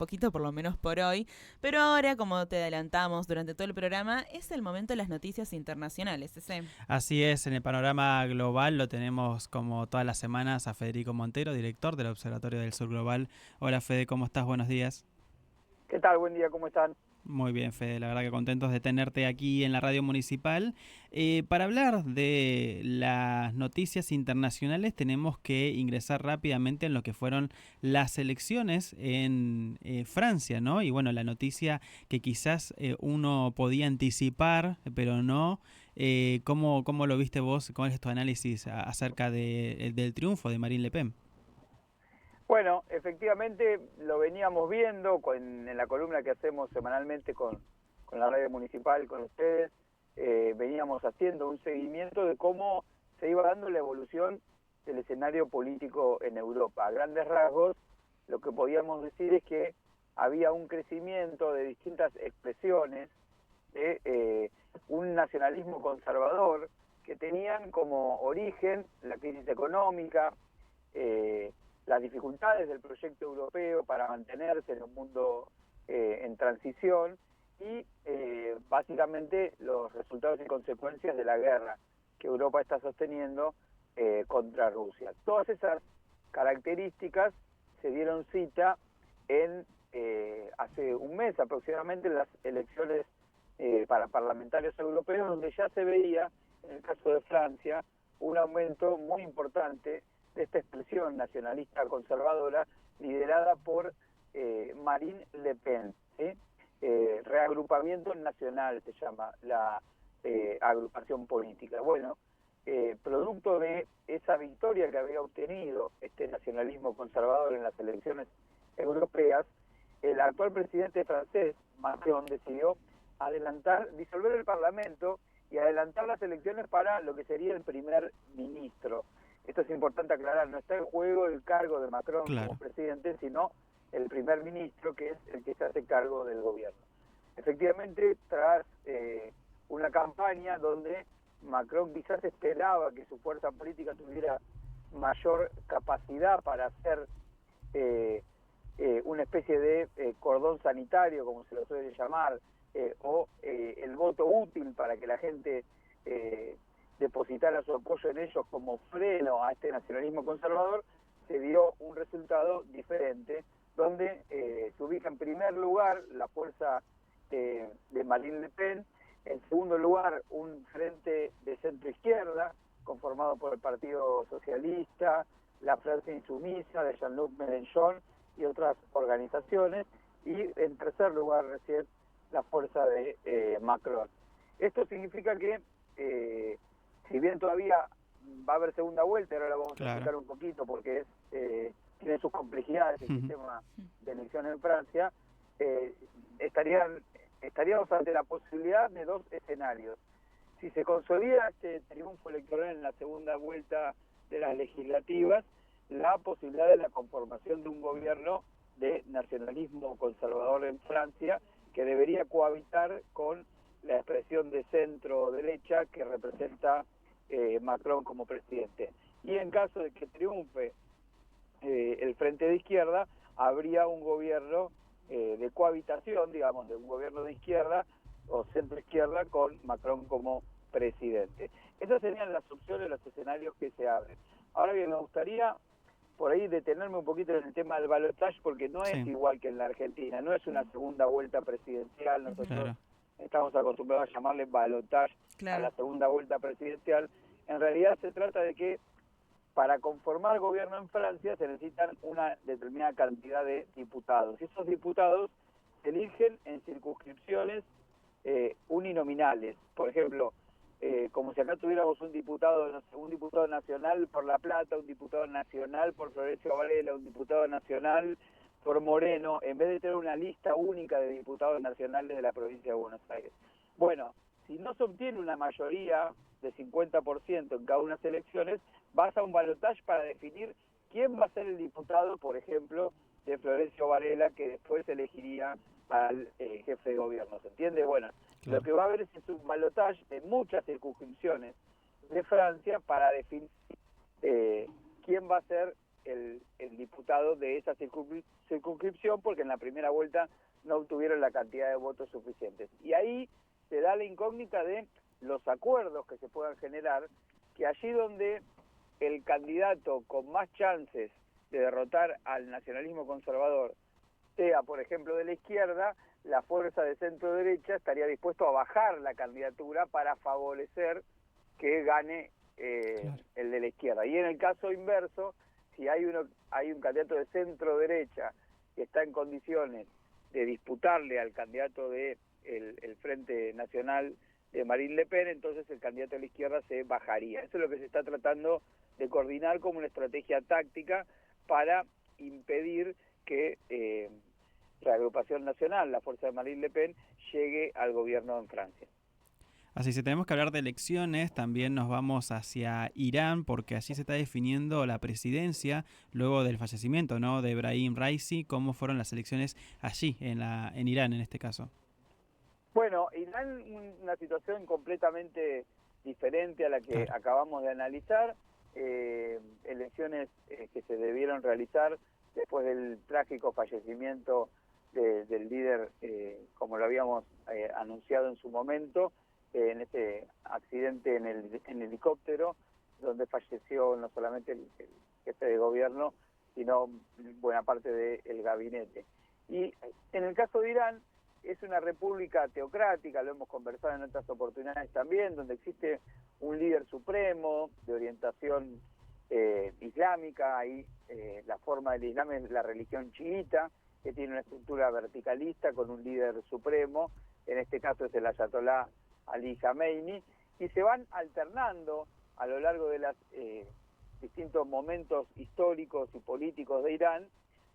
poquito por lo menos por hoy, pero ahora, como te adelantamos durante todo el programa, es el momento de las noticias internacionales, ese. Así es, en el panorama global lo tenemos como todas las semanas a Federico Montero, director del Observatorio del Sur Global. Hola Fede, ¿cómo estás? Buenos días. ¿Qué tal? Buen día, ¿cómo están? Muy bien, Fede, la verdad que contentos de tenerte aquí en la radio municipal. Para hablar de las noticias internacionales tenemos que ingresar rápidamente en lo que fueron las elecciones en Francia, ¿no? Y bueno, la noticia que quizás uno podía anticipar, pero no. ¿Cómo lo viste vos? ¿Cuál es tu análisis acerca del triunfo de Marine Le Pen? Bueno, efectivamente lo veníamos viendo en la columna que hacemos semanalmente con la radio municipal, con ustedes. Veníamos haciendo un seguimiento de cómo se iba dando la evolución del escenario político en Europa. A grandes rasgos, lo que podíamos decir es que había un crecimiento de distintas expresiones de un nacionalismo conservador que tenían como origen la crisis económica, las dificultades del proyecto europeo para mantenerse en un mundo en transición y básicamente los resultados y consecuencias de la guerra que Europa está sosteniendo contra Rusia. Todas esas características se dieron cita en hace un mes aproximadamente en las elecciones para parlamentarios europeos, donde ya se veía, en el caso de Francia, un aumento muy importante de esta expresión nacionalista conservadora liderada por Marine Le Pen, ¿sí? Reagrupamiento Nacional se llama la agrupación política. Bueno, producto de esa victoria que había obtenido este nacionalismo conservador en las elecciones europeas, el actual presidente francés, Macron, decidió disolver el Parlamento y adelantar las elecciones para lo que sería el primer ministro. Esto es importante aclarar, no está en juego el cargo de Macron como presidente, sino el primer ministro, que es el que se hace cargo del gobierno. Efectivamente, tras una campaña donde Macron quizás esperaba que su fuerza política tuviera mayor capacidad para hacer una especie de cordón sanitario, como se lo suele llamar, o el voto útil para que la gente depositara su apoyo en ellos como freno a este nacionalismo conservador, se dio un resultado diferente, donde se ubica en primer lugar la fuerza de Marine Le Pen, en segundo lugar un frente de centro-izquierda, conformado por el Partido Socialista, la Francia Insumisa de Jean-Luc Mélenchon y otras organizaciones, y en tercer lugar recién la fuerza de Macron. Esto significa que si bien todavía va a haber segunda vuelta, ahora la vamos a explicar un poquito porque tiene sus complejidades el sistema de elección en Francia, estaríamos ante la posibilidad de dos escenarios. Si se consolida este triunfo electoral en la segunda vuelta de las legislativas, la posibilidad de la conformación de un gobierno de nacionalismo conservador en Francia que debería cohabitar con la expresión de centro-derecha que representa Macron como presidente. Y en caso de que triunfe el frente de izquierda, habría un gobierno de cohabitación, digamos, de un gobierno de izquierda o centro-izquierda con Macron como presidente. Esas serían las opciones, los escenarios que se abren. Ahora bien, me gustaría por ahí detenerme un poquito en el tema del balotaje, porque no es igual que en la Argentina, no es una segunda vuelta presidencial, nosotros estamos acostumbrados a llamarle balotaje a la segunda vuelta presidencial. En realidad se trata de que para conformar gobierno en Francia se necesitan una determinada cantidad de diputados, y esos diputados se eligen en circunscripciones uninominales. Por ejemplo, como si acá tuviéramos un diputado nacional por La Plata, un diputado nacional por Florencio Varela, un diputado nacional por Moreno, en vez de tener una lista única de diputados nacionales de la provincia de Buenos Aires. Bueno, si no se obtiene una mayoría de 50% en cada una de las elecciones, vas a un balotaje para definir quién va a ser el diputado, por ejemplo, de Florencio Varela, que después elegiría al jefe de gobierno, ¿se entiende? Bueno, lo que va a haber es un balotaje de muchas circunscripciones de Francia para definir quién va a ser el diputado de esa circunscripción, porque en la primera vuelta no obtuvieron la cantidad de votos suficientes. Y ahí se da la incógnita de los acuerdos que se puedan generar, que allí donde el candidato con más chances de derrotar al nacionalismo conservador sea, por ejemplo, de la izquierda, la fuerza de centro derecha estaría dispuesto a bajar la candidatura para favorecer que gane el de la izquierda. Y en el caso inverso, si hay un candidato de centro derecha que está en condiciones de disputarle al candidato de el Frente Nacional de Marine Le Pen, entonces el candidato de la izquierda se bajaría. Eso es lo que se está tratando de coordinar como una estrategia táctica para impedir que la agrupación nacional, la fuerza de Marine Le Pen, llegue al gobierno en Francia. Así, si tenemos que hablar de elecciones, también nos vamos hacia Irán, porque allí se está definiendo la presidencia luego del fallecimiento, ¿no?, de Ebrahim Raisi. ¿Cómo fueron las elecciones allí, en Irán en este caso? Bueno, Irán, una situación completamente diferente a la que acabamos de analizar. Elecciones que se debieron realizar después del trágico fallecimiento del líder, como lo habíamos anunciado en su momento, en este accidente en helicóptero, donde falleció no solamente el jefe de gobierno, sino buena parte del gabinete. Y en el caso de Irán, es una república teocrática, lo hemos conversado en otras oportunidades también, donde existe un líder supremo de orientación islámica, y la forma del Islam es la religión chiita, que tiene una estructura verticalista con un líder supremo, en este caso es el Ayatolá Ali Khamenei, y se van alternando a lo largo de los distintos momentos históricos y políticos de Irán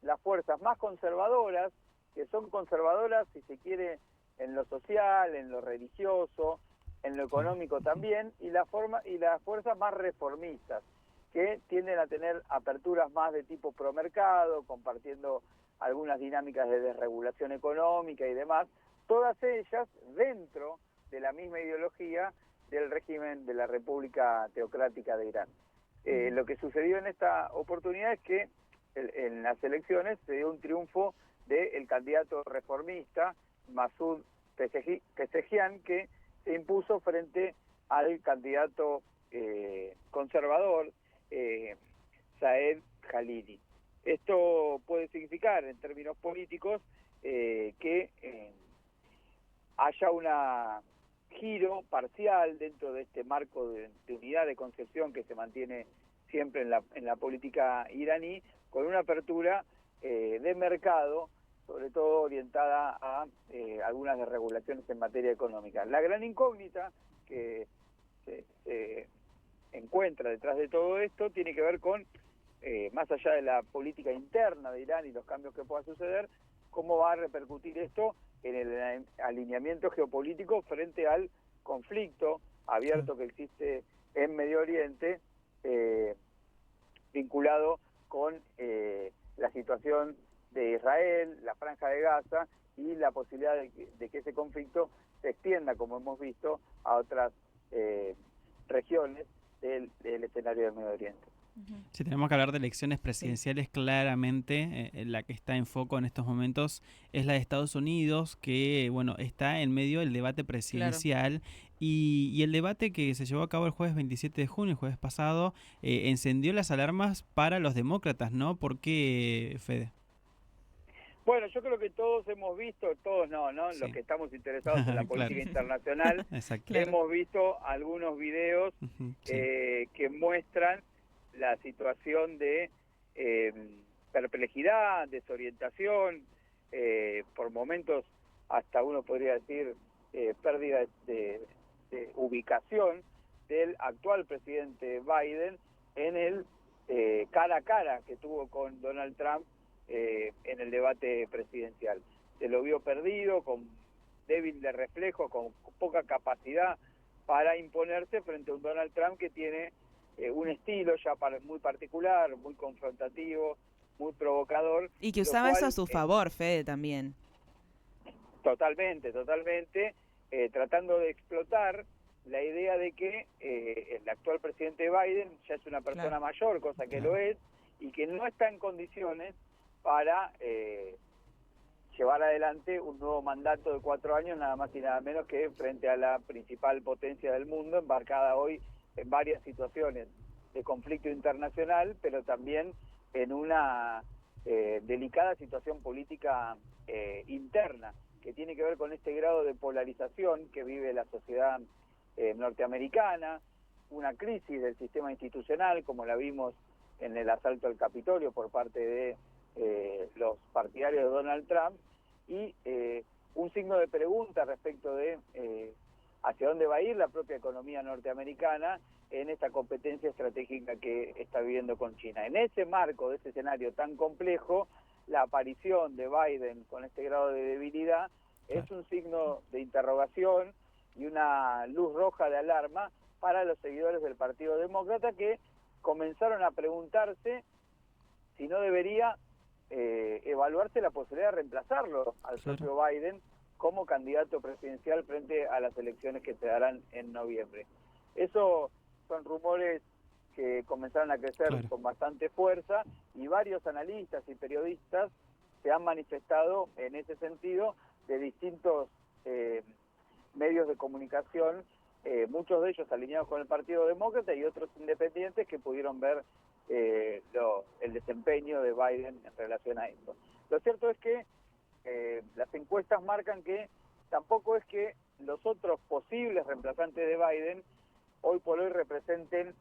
las fuerzas más conservadoras, que son conservadoras, si se quiere, en lo social, en lo religioso, en lo económico también, y las fuerzas más reformistas, que tienden a tener aperturas más de tipo promercado, compartiendo algunas dinámicas de desregulación económica y demás, todas ellas dentro de la misma ideología del régimen de la República Teocrática de Irán. Lo que sucedió en esta oportunidad es que en las elecciones se dio un triunfo del candidato reformista Masoud Pezeshkian, que se impuso frente al candidato conservador Saed Khalidi. Esto puede significar, en términos políticos, que haya un giro parcial dentro de este marco de unidad de concepción que se mantiene siempre en la política iraní, con una apertura de mercado, sobre todo orientada a algunas desregulaciones en materia económica. La gran incógnita que se encuentra detrás de todo esto tiene que ver con, más allá de la política interna de Irán y los cambios que puedan suceder, cómo va a repercutir esto en el alineamiento geopolítico frente al conflicto abierto que existe en Medio Oriente, vinculado con la situación de Israel, la Franja de Gaza, y la posibilidad de que ese conflicto se extienda, como hemos visto, a otras regiones del escenario del Medio Oriente. Si tenemos que hablar de elecciones presidenciales, claramente la que está en foco en estos momentos es la de Estados Unidos, que bueno, está en medio del debate presidencial. Y el debate que se llevó a cabo el jueves 27 de junio, el jueves pasado, encendió las alarmas para los demócratas, ¿no? ¿Por qué, Fede? Bueno, yo creo que todos hemos visto, todos no, Sí. los que estamos interesados en la política internacional, hemos visto algunos videos que muestran la situación de perplejidad, desorientación, por momentos hasta uno podría decir pérdida de ubicación del actual presidente Biden en el cara a cara que tuvo con Donald Trump en el debate presidencial. Se lo vio perdido, con débil de reflejo, con poca capacidad para imponerse frente a un Donald Trump que tiene un estilo ya muy particular, muy confrontativo, muy provocador. Y que usaba eso a su favor, Fede, también. Totalmente, tratando de explotar la idea de que el actual presidente Biden ya es una persona mayor, cosa que lo es, y que no está en condiciones para llevar adelante un nuevo mandato de 4 años, nada más y nada menos que frente a la principal potencia del mundo, embarcada hoy en varias situaciones de conflicto internacional, pero también en una delicada situación política interna, que tiene que ver con este grado de polarización que vive la sociedad norteamericana, una crisis del sistema institucional, como la vimos en el asalto al Capitolio por parte de los partidarios de Donald Trump, y un signo de pregunta respecto de hacia dónde va a ir la propia economía norteamericana en esta competencia estratégica que está viviendo con China. En ese marco de ese escenario tan complejo, la aparición de Biden con este grado de debilidad es un signo de interrogación y una luz roja de alarma para los seguidores del Partido Demócrata, que comenzaron a preguntarse si no debería evaluarse la posibilidad de reemplazarlo al propio Biden como candidato presidencial frente a las elecciones que se darán en noviembre. Eso son rumores que comenzaron a crecer con bastante fuerza, y varios analistas y periodistas se han manifestado en ese sentido de distintos medios de comunicación, muchos de ellos alineados con el Partido Demócrata y otros independientes que pudieron ver el desempeño de Biden en relación a esto. Lo cierto es que las encuestas marcan que tampoco es que los otros posibles reemplazantes de Biden hoy por hoy representen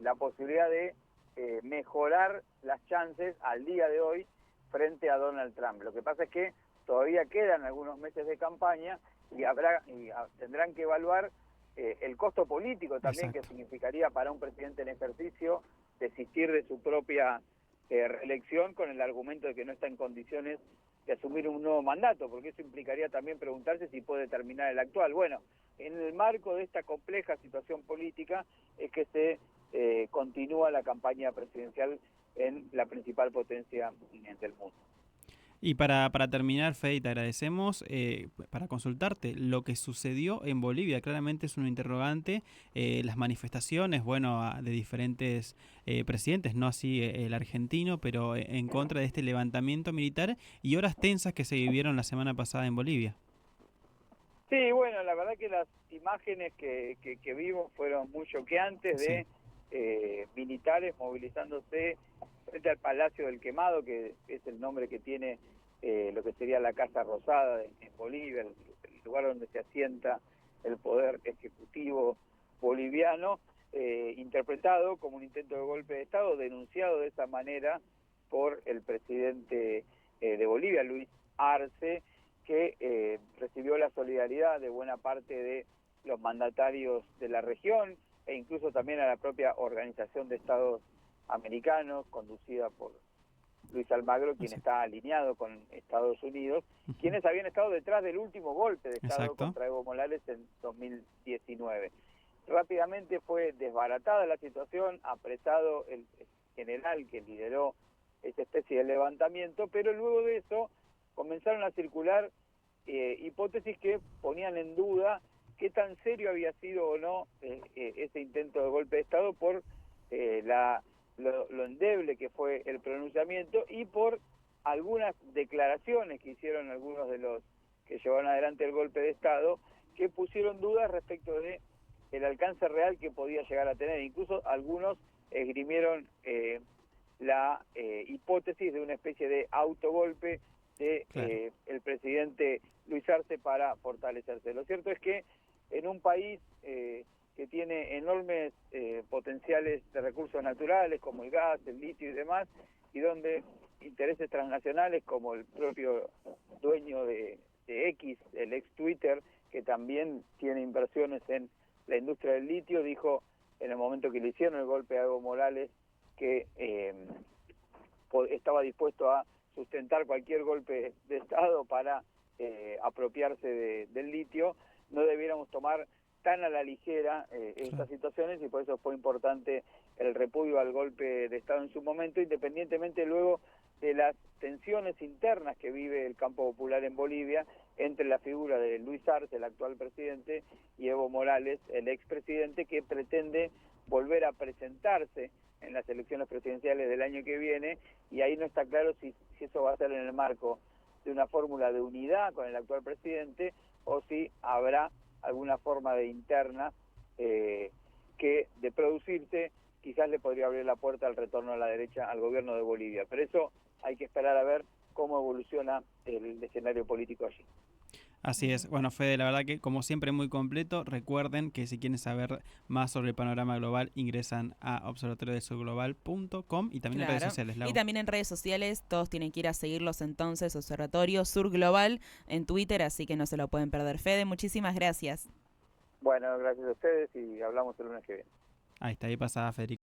la posibilidad de mejorar las chances al día de hoy frente a Donald Trump. Lo que pasa es que todavía quedan algunos meses de campaña y tendrán que evaluar el costo político también que significaría para un presidente en ejercicio desistir de su propia reelección con el argumento de que no está en condiciones de asumir un nuevo mandato, porque eso implicaría también preguntarse si puede terminar el actual. Bueno, en el marco de esta compleja situación política es que se continúa la campaña presidencial en la principal potencia del mundo. Y para terminar, Fede, te agradecemos para consultarte lo que sucedió en Bolivia. Claramente es un interrogante, las manifestaciones, bueno, de diferentes presidentes, no así el argentino, pero en contra de este levantamiento militar y horas tensas que se vivieron la semana pasada en Bolivia. Sí, bueno, la verdad que las imágenes que vimos fueron muy choqueantes de militares movilizándose frente al Palacio del Quemado, que es el nombre que tiene lo que sería la Casa Rosada en Bolivia, el lugar donde se asienta el poder ejecutivo boliviano, interpretado como un intento de golpe de Estado, denunciado de esa manera por el presidente de Bolivia, Luis Arce, que recibió la solidaridad de buena parte de los mandatarios de la región e incluso también a la propia Organización de Estados Americanos, conducida por Luis Almagro, quien está alineado con Estados Unidos, quienes habían estado detrás del último golpe de Estado contra Evo Morales en 2019. Rápidamente fue desbaratada la situación, apresado el general que lideró esta especie de levantamiento, pero luego de eso comenzaron a circular hipótesis que ponían en duda qué tan serio había sido o no ese intento de golpe de Estado por lo endeble que fue el pronunciamiento y por algunas declaraciones que hicieron algunos de los que llevaron adelante el golpe de Estado, que pusieron dudas respecto de el alcance real que podía llegar a tener. Incluso algunos esgrimieron la hipótesis de una especie de autogolpe de el presidente Luis Arce para fortalecerse. Lo cierto es que en un país que tiene enormes potenciales de recursos naturales como el gas, el litio y demás, y donde intereses transnacionales como el propio dueño de X, el ex Twitter, que también tiene inversiones en la industria del litio, dijo en el momento que le hicieron el golpe a Evo Morales que estaba dispuesto a sustentar cualquier golpe de Estado para apropiarse del litio. No debiéramos tomar tan a la ligera estas situaciones, y por eso fue importante el repudio al golpe de Estado en su momento, independientemente luego de las tensiones internas que vive el campo popular en Bolivia entre la figura de Luis Arce, el actual presidente, y Evo Morales, el expresidente, que pretende volver a presentarse en las elecciones presidenciales del año que viene, y ahí no está claro si eso va a ser en el marco de una fórmula de unidad con el actual presidente o si habrá alguna forma de interna que de producirse quizás le podría abrir la puerta al retorno a la derecha al gobierno de Bolivia. Pero eso hay que esperar a ver cómo evoluciona el escenario político allí. Así es. Bueno, Fede, la verdad que como siempre muy completo. Recuerden que si quieren saber más sobre el panorama global, ingresan a observatoriosurglobal.com y también en redes sociales. Y también en redes sociales, todos tienen que ir a seguirlos entonces, Observatorio Sur Global en Twitter, así que no se lo pueden perder. Fede, muchísimas gracias. Bueno, gracias a ustedes y hablamos el lunes que viene. Ahí está, ahí pasaba Federico.